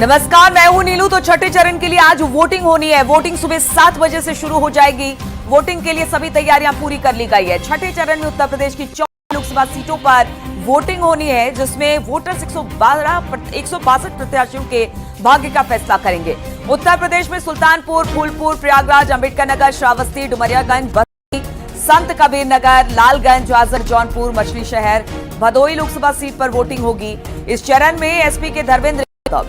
नमस्कार, मैं हूं नीलू। तो छठे चरण के लिए आज वोटिंग होनी है। वोटिंग सुबह 7 बजे से शुरू हो जाएगी। वोटिंग के लिए सभी तैयारियां पूरी कर ली गई है। छठे चरण में उत्तर प्रदेश की 14 लोकसभा सीटों पर वोटिंग होनी है, जिसमें वोटर्स 162 प्रत्याशियों के भाग्य का फैसला करेंगे। उत्तर प्रदेश में सुल्तानपुर, फूलपुर, प्रयागराज, अंबेडकर नगर, श्रावस्ती, डुमरियागंज, बस्ती, संत कबीर नगर, लालगंज, आजर, जौनपुर, मछली शहर, भदोही लोकसभा सीट पर वोटिंग होगी। इस चरण में एसपी के धर्मेंद्र,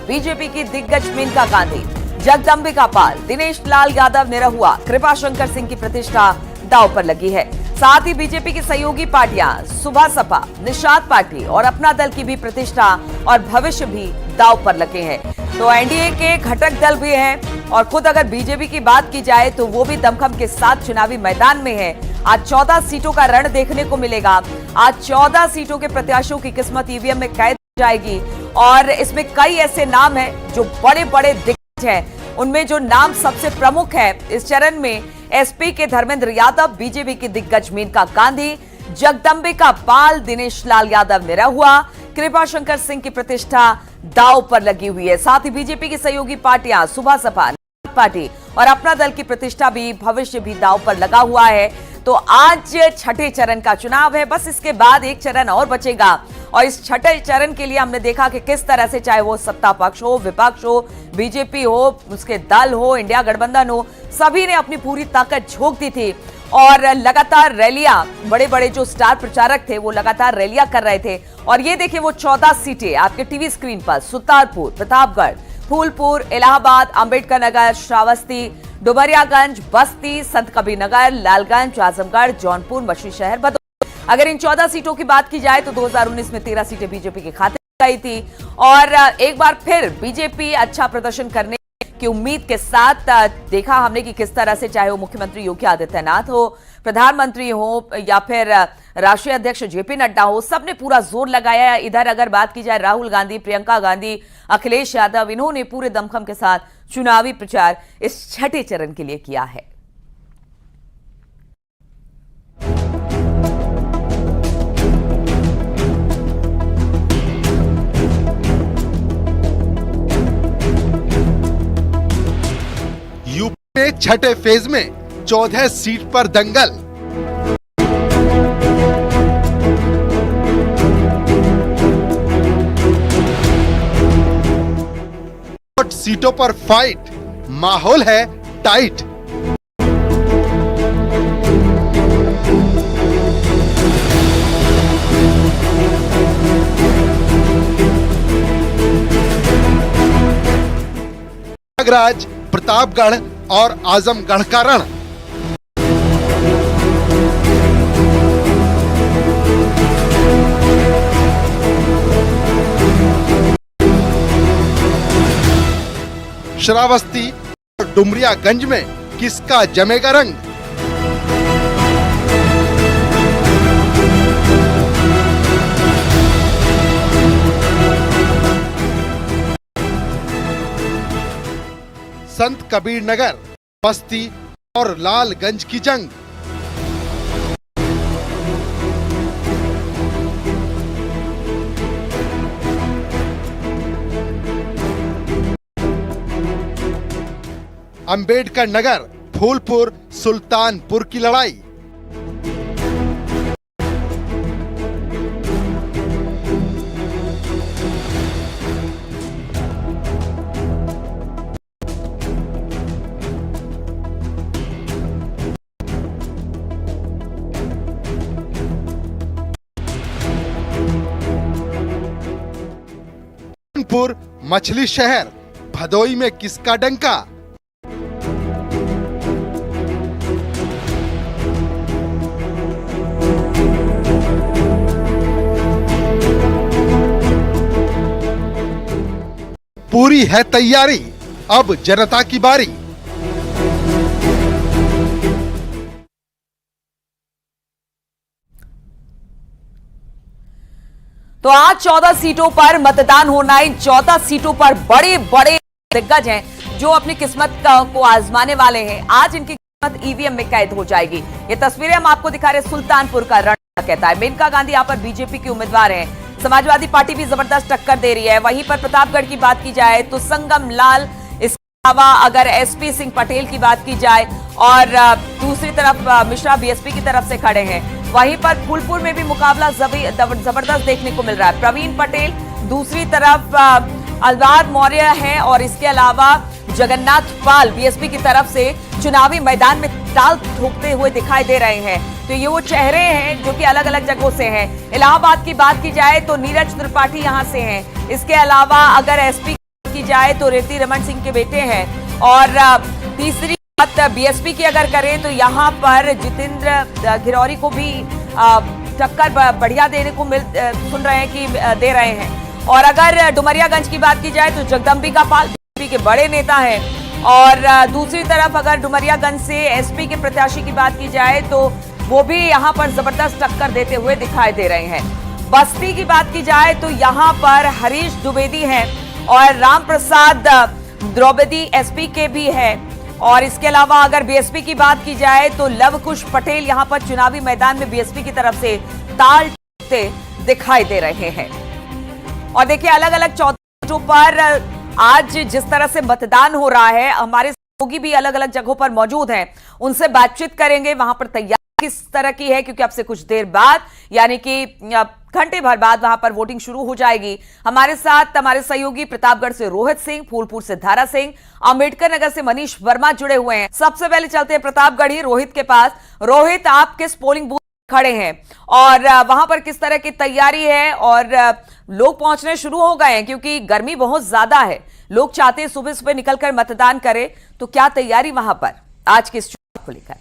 बीजेपी की दिग्गज मेनका गांधी, जगदंबिका पाल, दिनेश लाल यादव निरहुआ, कृपाशंकर सिंह की प्रतिष्ठा दांव पर लगी है। साथ ही बीजेपी की सहयोगी पार्टियां सुभा सपा, निषाद पार्टी और अपना दल की भी प्रतिष्ठा और भविष्य भी दांव पर लगे हैं। तो एनडीए के घटक दल भी हैं और खुद अगर बीजेपी की बात की जाए तो वो भी दमखम के साथ चुनावी मैदान में है। आज 14 सीटों का रण देखने को मिलेगा। आज 14 सीटों के प्रत्याशियों की किस्मत ईवीएम में कैद जाएगी और इसमें कई ऐसे नाम हैं जो बड़े बड़े दिग्गज हैं। उनमें जो नाम सबसे प्रमुख है इस चरण में एसपी के धर्मेंद्र यादव, बीजेपी की दिग्गज मेनका गांधी, जगदंबिका पाल, दिनेश लाल यादव निरहुआ, कृपाशंकर सिंह की प्रतिष्ठा दांव पर लगी हुई है। साथ ही बीजेपी की सहयोगी पार्टियां सुभा सपा पार्टी और अपना दल की प्रतिष्ठा भी, भविष्य भी दांव पर लगा हुआ है। तो आज छठे चरण का चुनाव है। बस इसके बाद एक चरण और बचेगा और इस छठे चरण के लिए हमने देखा कि किस तरह से, चाहे वो सत्ता पक्ष हो, विपक्ष हो, बीजेपी हो, उसके दल हो, इंडिया गठबंधन हो, सभी ने अपनी पूरी ताकत झोंक दी थी और लगातार रैलियां, बड़े बड़े जो स्टार प्रचारक थे वो लगातार रैलियां कर रहे थे। और ये देखिए वो 14 सीटें आपके टीवी स्क्रीन पर, सुल्तानपुर, प्रतापगढ़, फूलपुर, इलाहाबाद, अंबेडकर नगर, श्रावस्ती, डुमरियागंज, बस्ती, संत कबीर नगर, लालगंज, आजमगढ़, जौनपुर, मछली शहर, भदोही। अगर इन 14 सीटों की बात की जाए तो 2019 में 13 सीटें बीजेपी के खाते में आई थी और एक बार फिर बीजेपी अच्छा प्रदर्शन करने की उम्मीद के साथ देखा हमने कि किस तरह से, चाहे वो मुख्यमंत्री योगी आदित्यनाथ हो, प्रधानमंत्री हो या फिर राष्ट्रीय अध्यक्ष जेपी नड्डा हो, सबने पूरा जोर लगाया। इधर अगर बात की जाए राहुल गांधी, प्रियंका गांधी, अखिलेश यादव, इन्होंने पूरे दमखम के साथ चुनावी प्रचार इस छठे चरण के लिए किया है। यूपी में छठे फेज में 14 सीट पर दंगल। सीटों पर फाइट, माहौल है टाइट। प्रयागराज, प्रतापगढ़ और आजमगढ़ का रण। श्रावस्ती और डुमरियागंज में किसका जमेगा रंग? संत कबीर नगर, बस्ती और लालगंज की जंग। अंबेडकर नगर, फूलपुर, सुल्तानपुर की लड़ाई। मछली शहर, भदोही में किसका डंका? पूरी है तैयारी, अब जनता की बारी। तो आज 14 सीटों पर मतदान होना है। 14 सीटों पर बड़े बड़े दिग्गज हैं जो अपनी किस्मत को आजमाने वाले हैं। आज इनकी किस्मत ईवीएम में कैद हो जाएगी। ये तस्वीरें हम आपको दिखा रहे हैं सुल्तानपुर का रण कहता है। मेनका गांधी यहाँ पर बीजेपी की उम्मीदवार हैं। समाजवादी पार्टी भी जबरदस्त टक्कर दे रही है। वहीं पर प्रतापगढ़ की बात की जाए तो संगम लाल, इसके अलावा अगर एसपी सिंह पटेल की बात की जाए और दूसरी तरफ मिश्रा बीएसपी की तरफ से खड़े हैं। वहीं पर फूलपुर में भी मुकाबला जबरदस्त देखने को मिल रहा है। प्रवीण पटेल दूसरी तरफ अलवार मौर्य है और इसके अलावा जगन्नाथ पाल बीएसपी की तरफ से चुनावी मैदान में ताल ठोकते हुए दिखाई दे रहे हैं। तो ये वो चेहरे हैं जो कि अलग अलग जगहों से हैं। इलाहाबाद की बात की जाए तो नीरज त्रिपाठी यहां से हैं। इसके अलावा अगर एसपी की जाए तो रीति रमन सिंह के बेटे हैं। और तीसरी बात बीएसपी की अगर करें तो यहाँ पर जितेंद्र घिरौरी को भी टक्कर बढ़िया देने को सुन रहे हैं कि दे रहे हैं। और अगर डुमरियागंज की बात की जाए तो जगदम्बिका पाल बीजेपी के बड़े नेता हैं। और दूसरी तरफ अगर डुमरियागंज से एसपी के प्रत्याशी की बात की जाए तो वो भी यहां पर जबरदस्त टक्कर देते हुए दिखाई दे रहे हैं। बस्ती की बात की जाए तो यहां पर हरीश द्विवेदी हैं और राम प्रसाद द्रौपदी एसपी के भी है। और इसके अलावा अगर बीएसपी की बात की जाए तो लवकुश पटेल यहां पर चुनावी मैदान में बीएसपी की तरफ से ताल ठोकते दिखाई दे रहे हैं। और देखिए अलग अलग चौथों पर आज जिस तरह से मतदान हो रहा है, हमारे सहयोगी भी अलग अलग जगहों पर मौजूद हैं, उनसे बातचीत करेंगे वहां पर तैयारी किस तरह की है, क्योंकि अब से कुछ देर बाद यानी कि घंटे भर बाद वहां पर वोटिंग शुरू हो जाएगी। हमारे साथ हमारे सहयोगी प्रतापगढ़ से रोहित सिंह, फूलपुर से धारा सिंह, अंबेडकर नगर से मनीष वर्मा जुड़े हुए हैं। सबसे पहले चलते हैं प्रतापगढ़ ही रोहित के पास। रोहित, आप किस पोलिंग बूथ खड़े हैं और वहां पर किस तरह की तैयारी है और लोग पहुंचने शुरू हो गए हैं, क्योंकि गर्मी बहुत ज्यादा है, लोग चाहते हैं सुबह सुबह निकलकर मतदान करें, तो क्या तैयारी वहां पर आज के इस चुनाव को लेकर?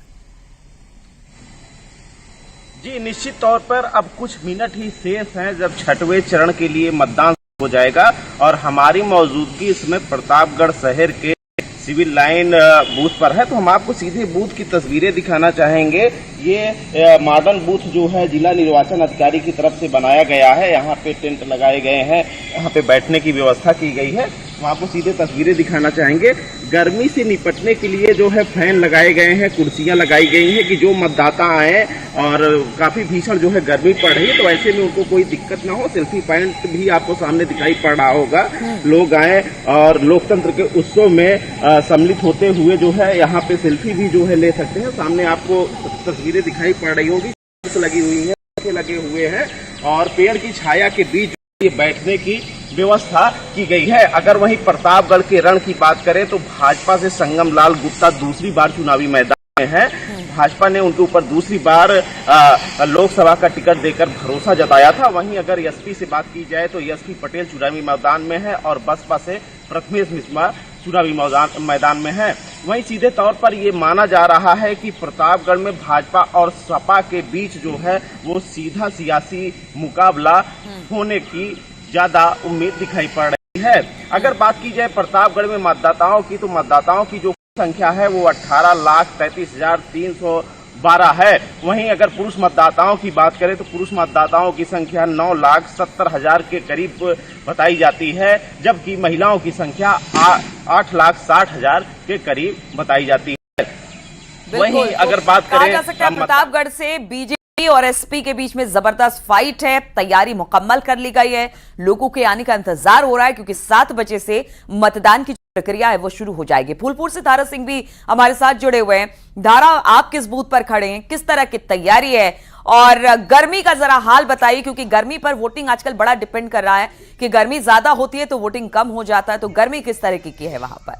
जी निश्चित तौर पर अब कुछ मिनट ही शेष हैं जब छठवें चरण के लिए मतदान हो जाएगा और हमारी मौजूदगी इसमें प्रतापगढ़ शहर के सिविल लाइन बूथ पर है। तो हम आपको सीधे बूथ की तस्वीरें दिखाना चाहेंगे। ये मॉडर्न बूथ जो है जिला निर्वाचन अधिकारी की तरफ से बनाया गया है। यहाँ पे टेंट लगाए गए हैं, यहाँ पे बैठने की व्यवस्था की गई है। हम आपको सीधे तस्वीरें दिखाना चाहेंगे। गर्मी से निपटने के लिए जो है फैन लगाए गए हैं, कुर्सियां लगाई गई हैं कि जो मतदाता आए और काफी भीषण जो है गर्मी पड़ रही है तो ऐसे में उनको कोई दिक्कत ना हो। सेल्फी पॉइंट भी आपको सामने दिखाई पड़ रहा होगा। लोग आए और लोकतंत्र के उत्सव में सम्मिलित होते हुए जो है यहाँ पे सेल्फी भी जो है ले सकते हैं। सामने आपको तस्वीरें दिखाई पड़ रही होगी, लगी हुई है, लगे हुए हैं और पेड़ की छाया के बीच ये बैठने की व्यवस्था की गई है। अगर वहीं प्रतापगढ़ के रण की बात करें तो भाजपा से संगम लाल गुप्ता दूसरी बार चुनावी मैदान में है। भाजपा ने उनके ऊपर दूसरी बार लोकसभा का टिकट देकर भरोसा जताया था। वहीं अगर एसपी से बात की जाए तो एसपी पटेल चुनावी मैदान में है और बसपा से प्रथमेश मिश्रा चुनावी मैदान में है। वहीं सीधे तौर पर ये माना जा रहा है कि प्रतापगढ़ में भाजपा और सपा के बीच जो है वो सीधा सियासी मुकाबला होने की ज्यादा उम्मीद दिखाई पड़ रही है। अगर बात की जाए प्रतापगढ़ में मतदाताओं की, तो मतदाताओं की जो संख्या है वो 18,33,312 है। वहीं अगर पुरुष मतदाताओं की बात करें तो पुरुष मतदाताओं की संख्या 9,70,000 के करीब बताई जाती है, जबकि महिलाओं की संख्या 8,60,000 के करीब बताई जाती है। वहीं अगर बात करें जा सकता है प्रतापगढ़ से बीजेपी और एसपी के बीच में जबरदस्त फाइट है। तैयारी मुकम्मल कर ली गई है, लोगों के आने का इंतजार हो रहा है क्योंकि 7 बजे से मतदान की प्रक्रिया है वो शुरू हो जाएगी। फूलपुर से धारा सिंह भी हमारे साथ जुड़े हुए हैं। धारा, आप किस बूथ पर खड़े हैं, किस तरह की तैयारी है और गर्मी का जरा हाल बताइए, क्योंकि गर्मी पर वोटिंग आजकल बड़ा डिपेंड कर रहा है कि गर्मी ज्यादा होती है तो वोटिंग कम हो जाता है, तो गर्मी किस तरह की है वहां पर?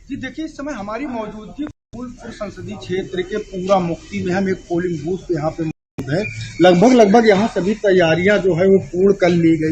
जी देखिए, इस समय हमारी मौजूदगी फूलपुर संसदीय क्षेत्र के पूरा मुक्ति में हम एक पोलिंग बूथ यहाँ पे मौजूद है। लगभग यहाँ सभी तैयारियां जो है वो पूर्ण कर ली गई।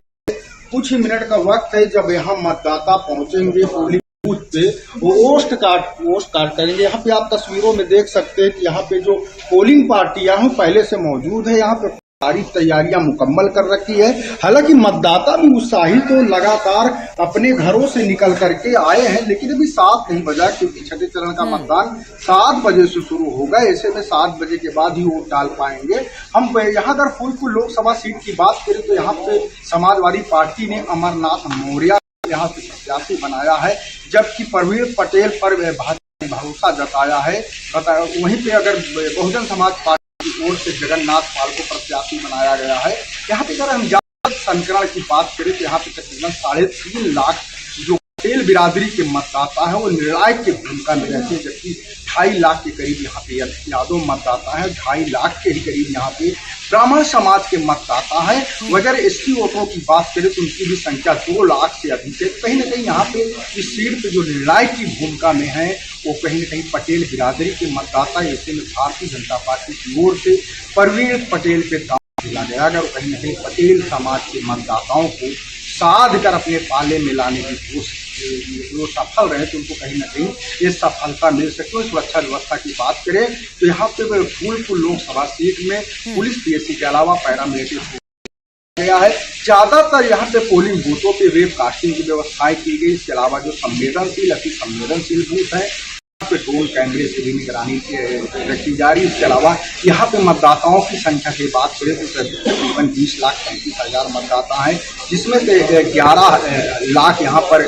कुछ ही मिनट का वक्त है जब यहाँ मतदाता पहुंचेंगे पोलिंग बूथ पे, वो वोट कास्ट करेंगे। यहाँ पे आप तस्वीरों में देख सकते हैं कि यहाँ पे जो पोलिंग पार्टियां हैं पहले से मौजूद है। यहाँ पे सारी तैयारियां मुकम्मल कर रखी है। हालांकि मतदाता भी उत्साहित तो लगातार अपने घरों से निकल करके आए हैं, लेकिन अभी 7 नहीं बजा, क्योंकि छठे चरण का मतदान 7 बजे से शुरू होगा। ऐसे में 7 बजे के बाद ही वोट डाल पाएंगे। हम यहाँ अगर फूलपुर लोकसभा सीट की बात करें तो यहाँ पे समाजवादी पार्टी ने अमरनाथ मौर्य यहाँ से प्रत्याशी बनाया है, जबकि प्रवीण पटेल पर भाजपा ने भरोसा जताया है। वहीं पे अगर बहुजन समाज पार्टी की ओर से जगन्नाथ पाल को प्रत्याशी बनाया गया है। यहाँ पे अगर हम जाति संकरण की बात करें तो यहाँ पे तकरीबन 3.5 लाख जो पटेल बिरादरी के मतदाता है वो निर्णायक की भूमिका में रहते हैं, जबकि 2.5 लाख के करीब यहाँ पे यादव मतदाता है, 2.5 लाख के ही करीब यहाँ पे ब्राह्मण समाज के मतदाता है। अगर एसटी वोटरों की बात करें तो उनकी भी संख्या 2 लाख से अधिक है। कहीं ना कहीं यहाँ पे इस सीट पे जो निर्णायक की भूमिका में है वो कहीं न कहीं पटेल बिरादरी के मतदाता, ऐसे में भारतीय जनता पार्टी की ओर से परवीन पटेल पे दांव दिला गया अगर कहीं न कहीं पटेल समाज के मतदाताओं को साध कर अपने पाले में लाने की कोशिश जो सफल रहे तो उनको कहीं ना कहीं ये सफलता मिल सके। सुरक्षा व्यवस्था की बात करें तो यहाँ पे फूलपुर लोकसभा सीट में पुलिस पीएससी के अलावा पैरामिलिट्री गया है। ज्यादातर यहाँ पे पोलिंग बूथों पे वेब कास्टिंग की व्यवस्थाएं की गई। इसके अलावा जो अति संवेदनशील बूथ है यहाँ पे ड्रोन कैमरे से भी निगरानी रखी जा रही है। इसके अलावा यहाँ पे मतदाताओं की संख्या की बात करें तो तकरीबन 20,35,000 मतदाता हैं, जिसमें से 11 लाख यहाँ पर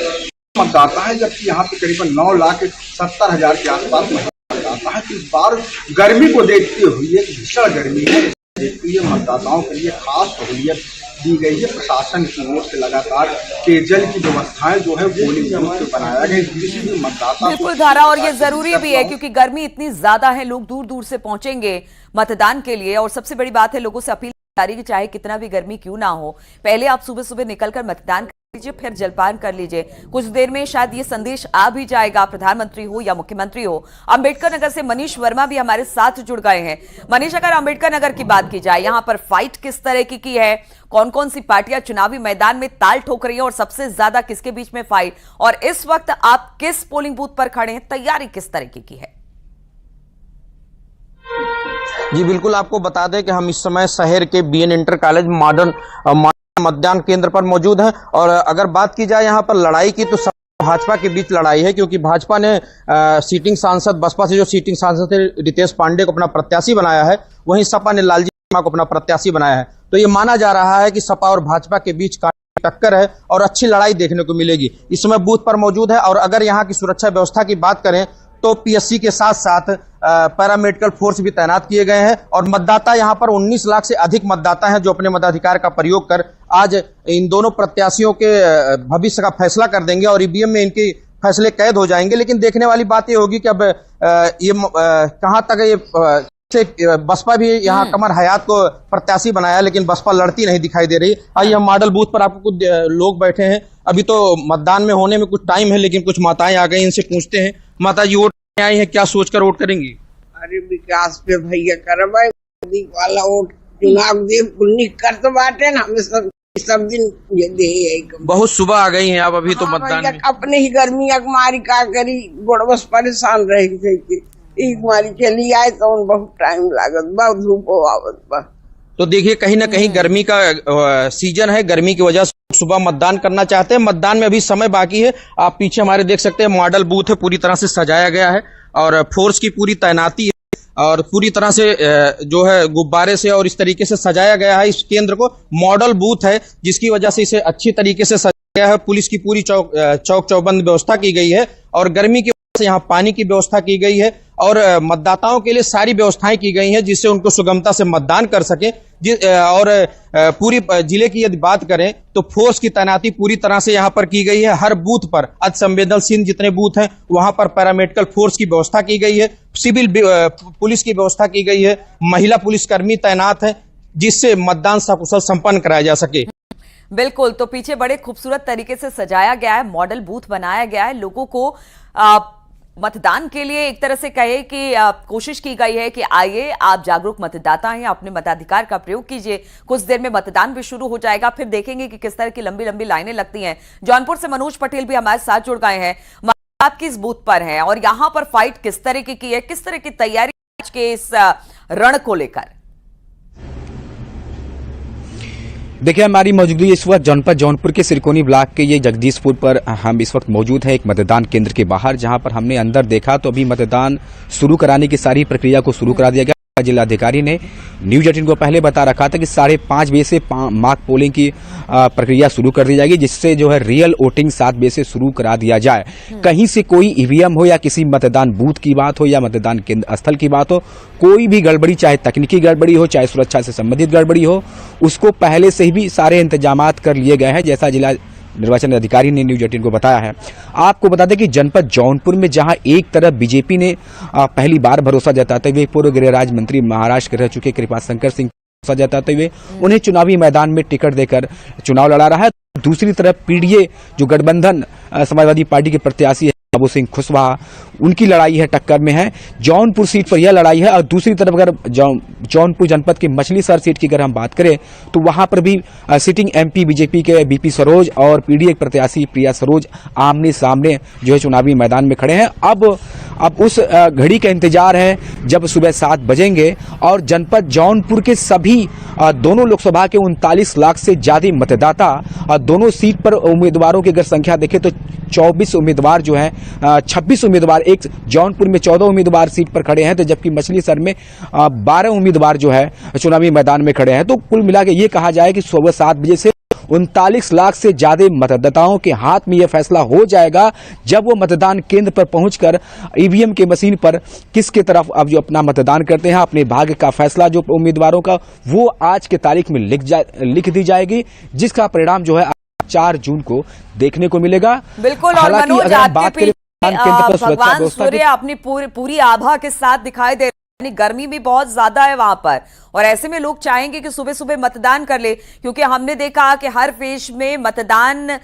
मतदाता है, जबकि यहाँ पे करीबन 9,70,000 के आसपास मतदाता है। तो इस बार गर्मी को देखते हुए भीषण गर्मी है, देखते हुए मतदाताओं के लिए खास सहूलियत दी गई है। प्रशासन की ओर से लगातार पेयजल की व्यवस्थाएं जो है पोलिंग बूथ पे बनाया गया, किसी भी मतदाता बिल्कुल धारा, और ये जरूरी भी है क्योंकि गर्मी इतनी ज्यादा है, लोग दूर दूर से पहुंचेंगे मतदान के लिए। और सबसे बड़ी बात है, लोगों से अपील जारी कि चाहे कितना भी गर्मी क्यों ना हो, पहले आप सुबह सुबह निकलकर मतदान कर लीजिए, फिर जलपान कर लीजिए। कुछ देर में शायद ये संदेश आ भी जाएगा, प्रधानमंत्री हो या मुख्यमंत्री हो। अंबेडकर नगर से मनीष वर्मा भी हमारे साथ जुड़ गए हैं। मनीष, अगर अंबेडकर नगर की बात की जाए, यहाँ पर फाइट किस तरह की है, कौन कौन सी पार्टियां चुनावी मैदान में ताल ठोक रही है और सबसे ज्यादा किसके बीच में फाइट, और इस वक्त आप किस पोलिंग बूथ पर खड़े हैं, तैयारी किस तरह की है? जी बिल्कुल, आपको बता दें कि हम इस समय शहर के बीएन इंटर कॉलेज मॉडर्न मतदान केंद्र पर मौजूद हैं। और अगर बात की जाए यहाँ पर लड़ाई की तो भाजपा के बीच लड़ाई है, क्योंकि भाजपा ने सीटिंग सांसद, बसपा से जो सीटिंग सांसद थे रितेश पांडे को अपना प्रत्याशी बनाया है, वहीं सपा ने लालजी वर्मा को अपना प्रत्याशी बनाया है। तो ये माना जा रहा है कि सपा और भाजपा के बीच टक्कर है और अच्छी लड़ाई देखने को मिलेगी। इस समय बूथ पर मौजूद है। और अगर यहाँ की सुरक्षा व्यवस्था की बात करें तो पीएससी के साथ साथ पैरामेडिकल फोर्स भी तैनात किए गए हैं। और मतदाता यहाँ पर 19 लाख से अधिक मतदाता हैं जो अपने मताधिकार का प्रयोग कर आज इन दोनों प्रत्याशियों के भविष्य का फैसला कर देंगे और ईवीएम में इनके फैसले कैद हो जाएंगे। लेकिन देखने वाली बात ये होगी कि अब ये कहां तक ये बसपा भी यहाँ कमर हयात को प्रत्याशी बनाया, लेकिन बसपा लड़ती नहीं दिखाई दे रही। आइए हम मॉडल बूथ पर, आपको कुछ लोग बैठे हैं, अभी तो मतदान में होने में कुछ टाइम है, लेकिन कुछ माताएं आ गई, इनसे पूछते हैं। माता जी, वोट आई है, क्या सोचकर वोट करेंगी? अरे विकास पे भैया करवाए वाला वोट, चुनाव दे कुल्ली कर तो बाटे ना, हमें सब दिन ये दे। बहुत सुबह आ गई हैं आप, अभी तो मतदान में। अपने ही गर्मी अगमारी का करी, बस परेशान रह थे, मारी चली आए तो बहुत टाइम लागत, बहुत धूप आवत बा। तो देखिए, कहीं ना कहीं गर्मी का सीजन है, गर्मी की वजह से सुबह मतदान करना चाहते हैं। मतदान में अभी समय बाकी है। आप पीछे हमारे देख सकते हैं, मॉडल बूथ है, पूरी तरह से सजाया गया है और फोर्स की पूरी तैनाती है और पूरी तरह से जो है गुब्बारे से और इस तरीके से सजाया गया है। इस केंद्र को मॉडल बूथ है, जिसकी वजह से इसे अच्छी तरीके से सजाया गया है। पुलिस की पूरी चौक चौबंद व्यवस्था की गई है और गर्मी की वजह से यहाँ पानी की व्यवस्था की गई है और मतदाताओं के लिए सारी व्यवस्थाएं की गई हैं जिससे उनको सुगमता से मतदान कर सके। और पूरी जिले की यदि बात करें तो फोर्स की तैनाती पूरी तरह से यहाँ पर की गई है। हर बूथ पर अतिसंवेदनशील जितने बूथ हैं वहां पर पैरामेडिकल फोर्स की व्यवस्था की गई है, सिविल पुलिस की व्यवस्था की गई है, महिला पुलिसकर्मी तैनात है जिससे मतदान सकुशल संपन्न कराया जा सके। बिल्कुल, तो पीछे बड़े खूबसूरत तरीके से सजाया गया है, मॉडल बूथ बनाया गया है, लोगों को मतदान के लिए एक तरह से कहे कि कोशिश की गई है कि आइए, आप जागरूक मतदाता हैं, अपने मताधिकार का प्रयोग कीजिए। कुछ देर में मतदान भी शुरू हो जाएगा, फिर देखेंगे कि किस तरह की लंबी लंबी लाइनें लगती हैं। जौनपुर से मनोज पटेल भी हमारे साथ जुड़ गए हैं। आप किस बूथ पर हैं और यहाँ पर फाइट किस तरह की है, किस तरह की तैयारी आज के इस रण को लेकर? देखिए, हमारी मौजूदगी इस वक्त जनपद जौनपुर के सिरकोनी ब्लॉक के ये जगदीशपुर पर हम इस वक्त मौजूद हैं, एक मतदान केंद्र के बाहर, जहां पर हमने अंदर देखा तो अभी मतदान शुरू कराने की सारी प्रक्रिया को शुरू करा दिया गया जिलाधिकारी ने। न्यूज 18 को पहले बता रखा था कि 5:30 बजे से मॉक पोलिंग की प्रक्रिया शुरू कर दी जाएगी, जिससे जो है रियल वोटिंग 7 बजे से शुरू करा दिया जाए। कहीं से कोई ईवीएम हो या किसी मतदान बूथ की बात हो या मतदान केंद्र स्थल की बात हो, कोई भी गड़बड़ी, चाहे तकनीकी गड़बड़ी हो चाहे सुरक्षा से संबंधित गड़बड़ी हो, उसको पहले से ही भी सारे इंतजामात कर लिए गए हैं, जैसा जिला निर्वाचन अधिकारी ने न्यूज 18 को बताया है। आपको बता दें कि जनपद जौनपुर में जहां एक तरफ बीजेपी ने पहली बार भरोसा जताते हुए पूर्व गृह राज्य मंत्री महाराष्ट्र के रह चुके कृपाशंकर सिंह भरोसा जताते हुए उन्हें चुनावी मैदान में टिकट देकर चुनाव लड़ा रहा है, दूसरी तरफ पीडीए जो गठबंधन समाजवादी पार्टी के प्रत्याशी है बाबू सिंह कुशवाहा, उनकी लड़ाई है, टक्कर में है। जौनपुर सीट पर यह लड़ाई है। और दूसरी तरफ अगर जौनपुर जनपद की मछलीशहर सीट की अगर हम बात करें तो वहां पर भी सिटिंग एमपी बीजेपी के बीपी सरोज और पीडीए प्रत्याशी प्रिया सरोज आमने सामने जो है चुनावी मैदान में खड़े हैं। अब उस घड़ी का इंतजार है जब सुबह 7 बजेंगे और जनपद जौनपुर के सभी दोनों लोकसभा के 39 लाख से ज्यादा मतदाता दोनों सीट पर उम्मीदवारों की अगर संख्या देखें तो 24 उम्मीदवार जो है 26 उम्मीदवार, एक जौनपुर में 14 उम्मीदवार सीट पर खड़े हैं, तो जबकि मछलीशहर में 12 उम्मीदवार जो है चुनावी मैदान में खड़े हैं। तो कुल मिला के ये कहा जाए कि सुबह 7 बजे से 39 लाख से ज्यादा मतदाताओं के हाथ में यह फैसला हो जाएगा जब वो मतदान केंद्र पर पहुंचकर ईवीएम के मशीन पर किसके तरफ अब जो अपना मतदान करते हैं, अपने भाग्य का फैसला जो उम्मीदवारों का वो आज के तारीख में लिख दी जाएगी, जिसका परिणाम जो है 4 जून को देखने को मिलेगा। बिल्कुल। और मनोज, आपके भगवान सूर्य अपनी पूरी आभा के साथ दिखाई दे, यानी गर्मी भी बहुत ज्यादा है वहां पर, और ऐसे में लोग चाहेंगे कि सुबह सुबह मतदान कर ले, क्योंकि हमने देखा कि हर फेज में मतदान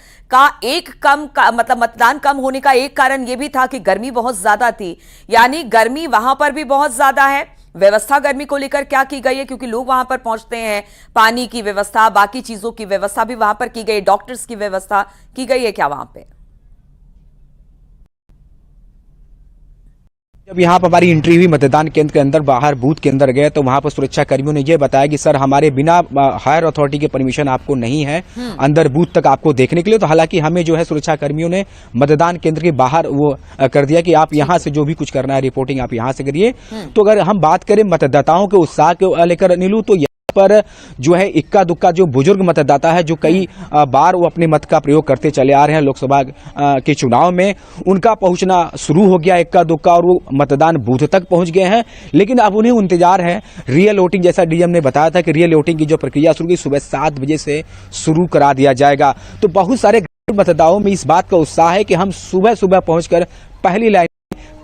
कम होने का एक कारण यह भी था कि गर्मी बहुत ज्यादा थी। यानी गर्मी वहां पर भी बहुत ज्यादा है। व्यवस्था गर्मी को लेकर क्या की गई है, क्योंकि लोग वहां पर पहुंचते हैं, पानी की व्यवस्था, बाकी चीजों की व्यवस्था भी वहां पर की गई, डॉक्टर्स की व्यवस्था की गई है क्या वहां पे? जब यहाँ पर हमारी एंट्री हुई मतदान केंद्र के अंदर, बाहर बूथ के अंदर गए तो वहां पर सुरक्षा कर्मियों ने यह बताया कि सर हमारे बिना हायर अथॉरिटी के परमिशन आपको नहीं है अंदर बूथ तक आपको देखने के लिए। तो हालांकि हमें जो है सुरक्षा कर्मियों ने मतदान केंद्र के बाहर वो कर दिया कि आप यहाँ से जो भी कुछ करना है रिपोर्टिंग आप यहाँ से करिए। तो अगर हम बात करें मतदाताओं के उत्साह को लेकर नीलू, तो पर जो है इक्का दुक्का जो बुजुर्ग मतदाता है जो कई बार वो अपने मत का प्रयोग करते चले आ रहे हैं लोकसभा के चुनाव में, उनका पहुंचना शुरू हो गया इक्का दुक्का और वो मतदान बूथ तक पहुंच गए हैं। लेकिन अब उन्हें इंतजार है रियल वोटिंग, जैसा डीएम ने बताया था कि रियल वोटिंग की जो प्रक्रिया शुरू की सुबह 7 बजे से शुरू करा दिया जाएगा। तो बहुत सारे मतदाताओं में इस बात का उत्साह है कि हम सुबह सुबह पहुंचकर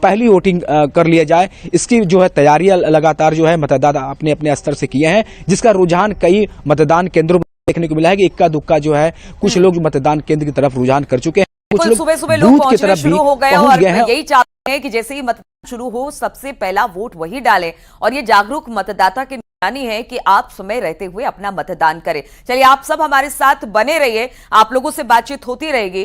पहली वोटिंग कर लिया जाए। इसकी जो है तैयारियां लगातार जो है मतदाता अपने अपने स्तर से किए हैं, जिसका रुझान कई मतदान केंद्रों पर देखने को मिला है कि इक्का दुक्का जो है कुछ लोग मतदान केंद्र की तरफ रुझान कर चुके हैं, कुछ लोग सुबह सुबह लोग पहुंचने शुरू हो गए और यही चाहते हैं कि जैसे ही मतदान शुरू हो सबसे पहला वोट वही डालें। और ये जागरूक मतदाता की निशानी है कि आप समय रहते हुए अपना मतदान करें। चलिए, आप सब हमारे साथ बने रहिए, आप लोगों से बातचीत होती रहेगी।